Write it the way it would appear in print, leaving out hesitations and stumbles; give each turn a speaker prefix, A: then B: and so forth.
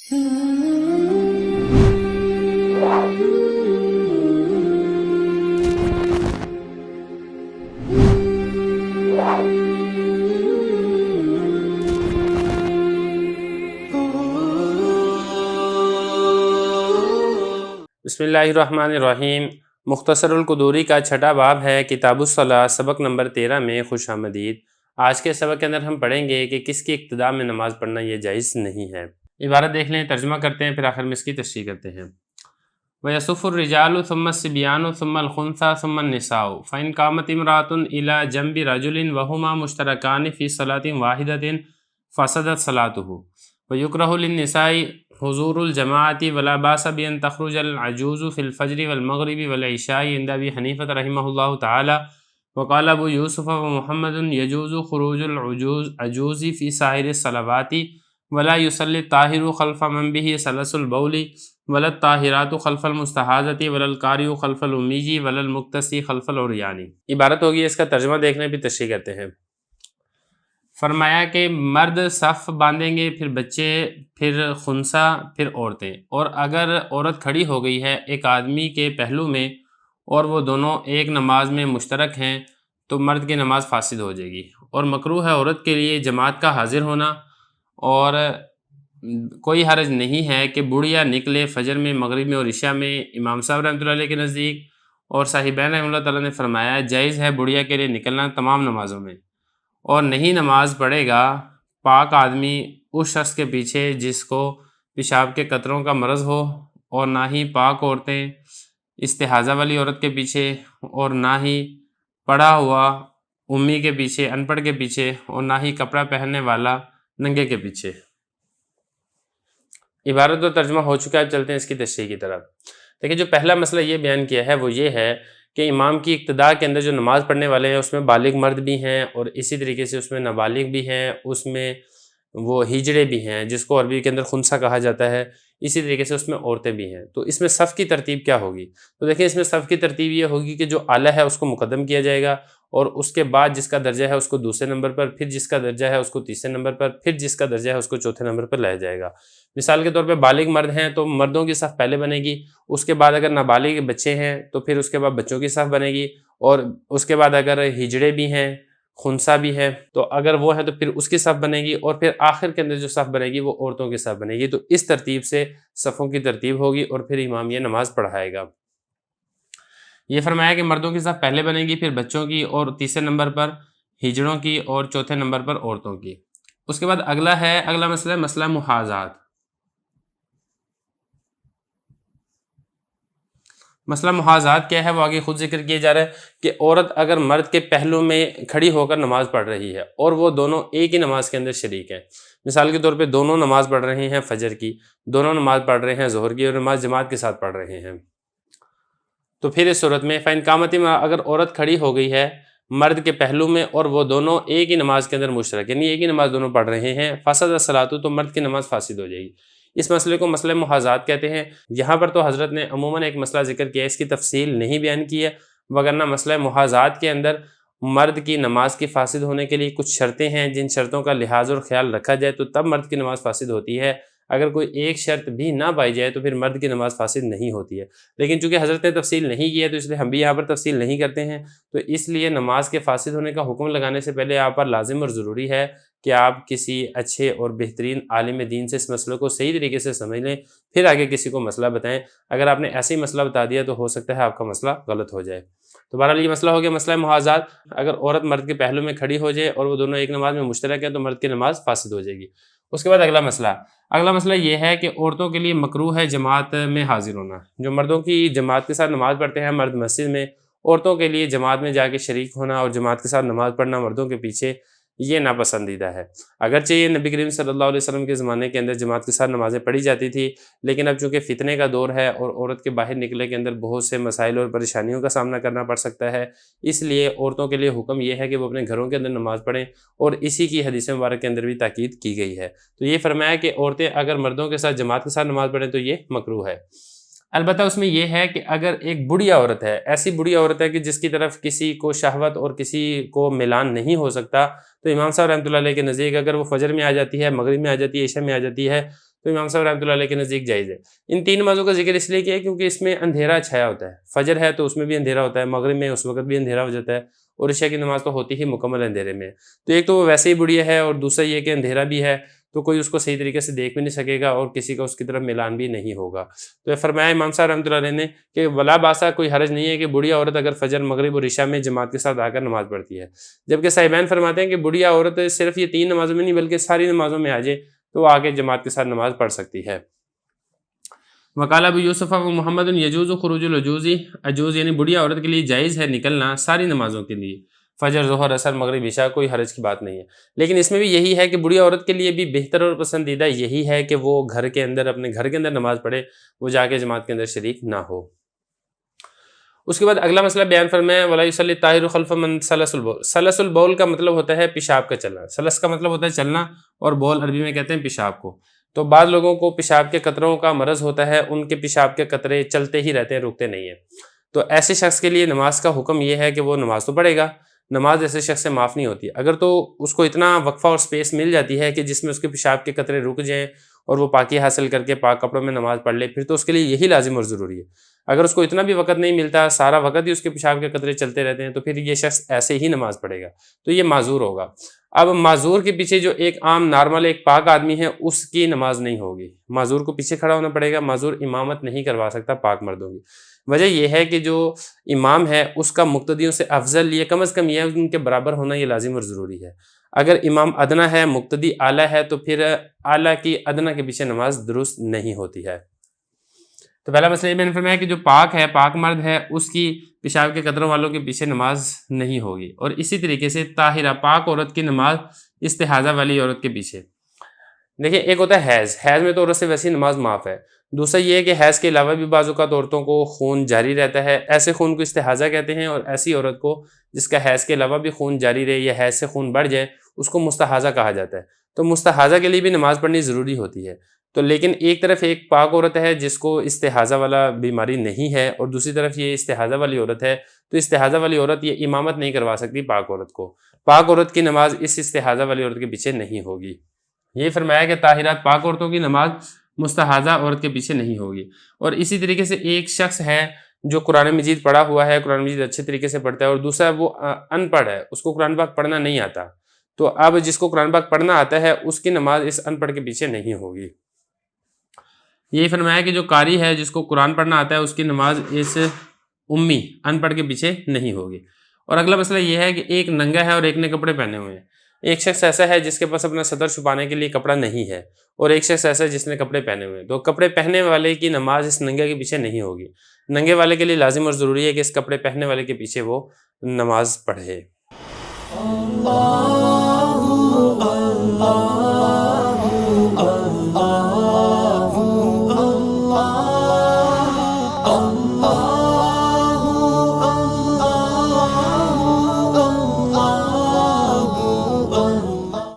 A: بسم اللہ الرحمن الرحیم۔ مختصر القدوری کا چھٹا باب ہے، کتاب الصلاۃ، سبق نمبر 13 میں خوش آمدید۔ آج کے سبق کے اندر ہم پڑھیں گے کہ کس کی ابتدا میں نماز پڑھنا یہ جائز نہیں ہے۔ عبارت دیکھ لیں، ترجمہ کرتے ہیں، پھر آخر میں اس کی تشریح کرتے ہیں۔ وَيَصُفُّ الرِّجَالُ ثُمَّ الصِّبْيَانُ ثُمَّ الْخُنثَىٰ ثُمَّ النِّسَاءُ فَإِنْ قَامَتِ امْرَأَةٌ إِلَىٰ جَنْبِ رَجُلٍ وَهُمَا مُشْتَرَكَانِ فِي صَلَاةٍ وَاحِدَةٍ فَسَدَتْ صَلَاتُهُ وَيُكْرَهُ لِلنِّسَاءِ حضور الجماعة ولا باس بأن تخرج العجوز في الفجر والمغرب والعشاء عند أبي حنيفة رحمه الله تعالى، وقال أبو يوسف ومحمد يجوز خروج العجوز في سائر الصلوات ولا يصلي الطاهر خلف من به سلس البول ولا الطاهرات خلف المستحاضة ولا القارئ خلف الأمي ولا المقتسي خلف العريان۔ عبارت ہوگی، اس کا ترجمہ دیکھنے پہ تشریح کرتے ہیں۔ فرمایا کہ مرد صف باندھیں گے، پھر بچے، پھر خنسا، پھر عورتیں، اور اگر عورت کھڑی ہو گئی ہے ایک آدمی کے پہلو میں اور وہ دونوں ایک نماز میں مشترک ہیں تو مرد کی نماز فاسد ہو جائے گی، اور مکروہ ہے عورت کے لیے جماعت کا حاضر ہونا، اور کوئی حرج نہیں ہے کہ بڑھیا نکلے فجر میں، مغرب میں اور عشاء میں۔ امام صاحب رحمۃ اللہ علیہ کے نزدیک اور صاحبین رحمۃ اللہ تعالیٰ نے فرمایا جائز ہے بڑھیا کے لیے نکلنا تمام نمازوں میں، اور نہیں نماز پڑھے گا پاک آدمی اس شخص کے پیچھے جس کو پیشاب کے قطروں کا مرض ہو، اور نہ ہی پاک عورتیں استحاضہ والی عورت کے پیچھے، اور نہ ہی پڑھا ہوا امی کے پیچھے، ان پڑھ کے پیچھے، اور نہ ہی کپڑا پہننے والا ننگے کے پیچھے۔ عبارت و ترجمہ ہو چکا ہے، چلتے ہیں اس کی تشریح کی طرف۔ دیکھیں، جو پہلا مسئلہ یہ بیان کیا ہے وہ یہ ہے کہ امام کی اقتداء کے اندر جو نماز پڑھنے والے ہیں اس میں بالغ مرد بھی ہیں، اور اسی طریقے سے اس میں نابالغ بھی ہیں، اس میں وہ ہجڑے بھی ہیں جس کو عربی کے اندر خنسا کہا جاتا ہے، اسی طریقے سے اس میں عورتیں بھی ہیں۔ تو اس میں صف کی ترتیب کیا ہوگی؟ تو دیکھیں، اس میں صف کی ترتیب یہ ہوگی کہ جو اعلیٰ ہے اس کو مقدم کیا جائے گا، اور اس کے بعد جس کا درجہ ہے اس کو دوسرے نمبر پر، پھر جس کا درجہ ہے اس کو تیسرے نمبر پر، پھر جس کا درجہ ہے اس کو چوتھے نمبر پر لایا جائے گا۔ مثال کے طور پہ بالغ مرد ہیں تو مردوں کی صف پہلے بنے گی، اس کے بعد اگر نابالغ بچے ہیں تو پھر اس کے بعد بچوں کی صف بنے گی، اور اس کے بعد اگر ہجڑے بھی ہیں، خنسا بھی ہے، تو اگر وہ ہے تو پھر اس کی صف بنے گی، اور پھر آخر کے اندر جو صف بنے گی وہ عورتوں کی صف بنے گی۔ تو اس ترتیب سے صفوں کی ترتیب ہوگی، اور پھر امام یہ نماز پڑھائے گا۔ یہ فرمایا کہ مردوں کی صف پہلے بنے گی، پھر بچوں کی، اور تیسرے نمبر پر ہجڑوں کی، اور چوتھے نمبر پر عورتوں کی۔ اس کے بعد اگلا مسئلہ ہے مسئلہ محاذات۔ مسئلہ محاذات کیا ہے وہ آگے خود ذکر کیا جا رہا ہے کہ عورت اگر مرد کے پہلو میں کھڑی ہو کر نماز پڑھ رہی ہے اور وہ دونوں ایک ہی نماز کے اندر شریک ہیں، مثال کے طور پہ دونوں نماز پڑھ رہے ہیں فجر کی، دونوں نماز پڑھ رہے ہیں ظہر کی، اور نماز جماعت کے ساتھ پڑھ رہے ہیں، تو پھر اس صورت میں فَإِنْ قَامَتِ اگر عورت کھڑی ہو گئی ہے مرد کے پہلو میں اور وہ دونوں ایک ہی نماز کے اندر مشترک، یعنی ایک ہی نماز دونوں پڑھ رہے ہیں، فَسَدَتْ الصَّلَاةُ تو مرد کی نماز فاسد ہو جائے گی۔ اس مسئلے کو مسئلہ محاذات کہتے ہیں۔ یہاں پر تو حضرت نے عموماً ایک مسئلہ ذکر کیا، اس کی تفصیل نہیں بیان کی ہے، وگرنہ مسئلہ محاذات کے اندر مرد کی نماز کی فاسد ہونے کے لیے کچھ شرطیں ہیں، جن شرطوں کا لحاظ اور خیال رکھا جائے تو تب مرد کی نماز فاسد ہوتی ہے۔ اگر کوئی ایک شرط بھی نہ پائی جائے تو پھر مرد کی نماز فاسد نہیں ہوتی ہے، لیکن چونکہ حضرت نے تفصیل نہیں کی ہے تو اس لیے ہم بھی یہاں پر تفصیل نہیں کرتے ہیں۔ تو اس لیے نماز کے فاسد ہونے کا حکم لگانے سے پہلے آپ پر لازم اور ضروری ہے کہ آپ کسی اچھے اور بہترین عالم دین سے اس مسئلے کو صحیح طریقے سے سمجھ لیں، پھر آگے کسی کو مسئلہ بتائیں۔ اگر آپ نے ایسے ہی مسئلہ بتا دیا تو ہو سکتا ہے آپ کا مسئلہ غلط ہو جائے۔ تو بہرحال یہ مسئلہ ہو گیا مسئلہ محاذات۔ اگر عورت مرد کے پہلو میں کھڑی ہو جائے اور وہ دونوں ایک نماز میں مشترک ہیں تو مرد کی نماز فاسد ہو جائے گی۔ اس کے بعد اگلا مسئلہ یہ ہے کہ عورتوں کے لیے مکروہ ہے جماعت میں حاضر ہونا۔ جو مردوں کی جماعت کے ساتھ نماز پڑھتے ہیں مرد مسجد میں، عورتوں کے لیے جماعت میں جا کے شریک ہونا اور جماعت کے ساتھ نماز پڑھنا مردوں کے پیچھے، یہ ناپسندیدہ ہے۔ اگرچہ یہ نبی کریم صلی اللہ علیہ وسلم کے زمانے کے اندر جماعت کے ساتھ نمازیں پڑھی جاتی تھی، لیکن اب چونکہ فتنے کا دور ہے اور عورت کے باہر نکلنے کے اندر بہت سے مسائل اور پریشانیوں کا سامنا کرنا پڑ سکتا ہے، اس لیے عورتوں کے لیے حکم یہ ہے کہ وہ اپنے گھروں کے اندر نماز پڑھیں، اور اسی کی حدیث مبارک کے اندر بھی تاکید کی گئی ہے۔ تو یہ فرمایا کہ عورتیں اگر مردوں کے ساتھ جماعت کے ساتھ نماز پڑھیں تو یہ مکروہ ہے۔ البتہ اس میں یہ ہے کہ اگر ایک بوڑھی عورت ہے، ایسی بوڑھی عورت ہے کہ جس کی طرف کسی کو شہوت اور کسی کو میلان نہیں ہو سکتا، تو امام صاحب رحمۃ اللہ علیہ کے نزدیک اگر وہ فجر میں آ جاتی ہے، مغرب میں آ جاتی ہے، عشاء میں آ جاتی ہے، تو امام صاحب رحمۃ اللہ علیہ کے نزدیک جائز ہے۔ ان 3 نمازوں کا ذکر اس لیے کیا ہے کیونکہ اس میں اندھیرا چھایا ہوتا ہے، فجر ہے تو اس میں بھی اندھیرا ہوتا ہے، مغرب میں اس وقت بھی اندھیرا ہو جاتا ہے، اور عشاء کی نماز تو ہوتی ہی مکمل اندھیرے میں۔ تو ایک تو وہ ویسے ہی بڑھیا ہے، اور دوسرا یہ کہ اندھیرا بھی ہے تو کوئی اس کو صحیح طریقے سے دیکھ بھی نہیں سکے گا، اور کسی کا اس کی طرف ملان بھی نہیں ہوگا۔ تو فرمایا امام صاحب رحمۃ اللہ علیہ نے کہ ولا باسا، کوئی حرج نہیں ہے کہ بڑھیا عورت اگر فجر، مغرب اور عشاء میں جماعت کے ساتھ آ کر نماز پڑھتی ہے، جبکہ صاحبین فرماتے ہیں کہ بڑھیا عورت صرف یہ 3 نمازوں میں نہیں بلکہ ساری نمازوں میں آ جائے تو وہ آگے جماعت کے ساتھ نماز پڑھ سکتی ہے۔ وقال ابو یوسف و محمد یجوز خروج العجوز، عجوز یعنی بڑھیا عورت کے لیے جائز ہے نکلنا ساری نمازوں کے لیے، فجر، ظہر، عصر، مغرب، عشاء، کوئی حرج کی بات نہیں ہے۔ لیکن اس میں بھی یہی ہے کہ بڑھیا عورت کے لیے بھی بہتر اور پسندیدہ یہی ہے کہ وہ گھر کے اندر، اپنے گھر کے اندر نماز پڑھے، وہ جا کے جماعت کے اندر شریک نہ ہو۔ اس کے بعد اگلا مسئلہ بیان فرمایا ولا یصلی الطاہر خلف من سلس البول۔ سلس البول کا مطلب ہوتا ہے پیشاب کا چلنا، سلس کا مطلب ہوتا ہے چلنا، اور بول عربی میں کہتے ہیں پیشاب کو۔ تو بعض لوگوں کو پیشاب کے قطروں کا مرض ہوتا ہے، ان کے پیشاب کے قطرے چلتے ہی رہتے ہیں، رکتے نہیں ہیں۔ تو ایسے شخص کے لیے نماز کا حکم یہ ہے کہ وہ نماز تو پڑھے گا، نماز ایسے شخص سے معاف نہیں ہوتی۔ اگر تو اس کو اتنا وقفہ اور سپیس مل جاتی ہے کہ جس میں اس کے پیشاب کے قطرے رک جائیں اور وہ پاکی حاصل کر کے پاک کپڑوں میں نماز پڑھ لے، پھر تو اس کے لیے یہی لازم اور ضروری ہے۔ اگر اس کو اتنا بھی وقت نہیں ملتا، سارا وقت ہی اس کے پیشاب کے قطرے چلتے رہتے ہیں، تو پھر یہ شخص ایسے ہی نماز پڑھے گا، تو یہ معذور ہوگا۔ اب معذور کے پیچھے جو ایک عام نارمل ایک پاک آدمی ہے، اس کی نماز نہیں ہوگی، معذور کو پیچھے کھڑا ہونا پڑے گا، معذور امامت نہیں کروا سکتا پاک مردوں کی۔ وجہ یہ ہے کہ جو امام ہے اس کا مقتدیوں سے افضل، یہ کم از کم یہ ہے ان کے برابر ہونا، یہ لازم اور ضروری ہے۔ اگر امام ادنا ہے، مقتدی اعلیٰ ہے، تو پھر اعلیٰ کی ادنا کے پیچھے نماز درست نہیں ہوتی ہے۔ تو پہلا مسئلہ یہ میں نے فرمایا کہ جو پاک ہے، پاک مرد ہے، اس کی پیشاب کے قطروں والوں کے پیچھے نماز نہیں ہوگی، اور اسی طریقے سے طاہرہ پاک عورت کی نماز استحاضہ والی عورت کے پیچھے۔ دیکھیں، ایک ہوتا ہے حیض، حیض میں تو عورت سے ویسی نماز معاف ہے۔ دوسرا یہ ہے کہ حیض کے علاوہ بھی بعض اوقات عورتوں کو خون جاری رہتا ہے، ایسے خون کو استحاضہ کہتے ہیں، اور ایسی عورت کو جس کا حیض کے علاوہ بھی خون جاری رہے یا حیض سے خون بڑھ جائے اس کو مستحاضہ کہا جاتا ہے۔ تو مستحاضہ کے لیے بھی نماز پڑھنی ضروری ہوتی ہے۔ تو لیکن ایک طرف ایک پاک عورت ہے جس کو استحاضہ والا بیماری نہیں ہے، اور دوسری طرف یہ استحاضہ والی عورت ہے، تو استحاضہ والی عورت یہ امامت نہیں کروا سکتی پاک عورت کو، پاک عورت کی نماز اس استحاضہ والی عورت کے پیچھے نہیں ہوگی۔ یہ فرمایا کہ طاہرات پاک عورتوں کی نماز مستحاضہ عورت کے پیچھے نہیں ہوگی۔ اور اسی طریقے سے ایک شخص ہے جو قرآن مجید پڑھا ہوا ہے، قرآن مجید اچھے طریقے سے پڑھتا ہے، اور دوسرا وہ ان پڑھ ہے، اس کو قرآن پاک پڑھنا نہیں آتا، تو اب جس کو قرآن پاک پڑھنا آتا ہے اس کی نماز اس ان پڑھ کے پیچھے نہیں ہوگی۔ یہی فرمایا کہ جو قاری ہے، جس کو قرآن پڑھنا آتا ہے، اس کی نماز اس امی ان پڑھ کے پیچھے نہیں ہوگی۔ اور اگلا مسئلہ یہ ہے کہ ایک ننگا ہے اور ایک نے کپڑے پہنے ہوئے ہیں۔ ایک شخص ایسا ہے جس کے پاس اپنا صدر چھپانے کے لیے کپڑا نہیں ہے، اور ایک شخص ایسا ہے جس نے کپڑے پہنے ہوئے ہیں، تو کپڑے پہننے والے کی نماز اس ننگے کے پیچھے نہیں ہوگی۔ ننگے والے کے لیے لازم اور ضروری ہے کہ اس کپڑے پہننے والے کے پیچھے وہ نماز پڑھے۔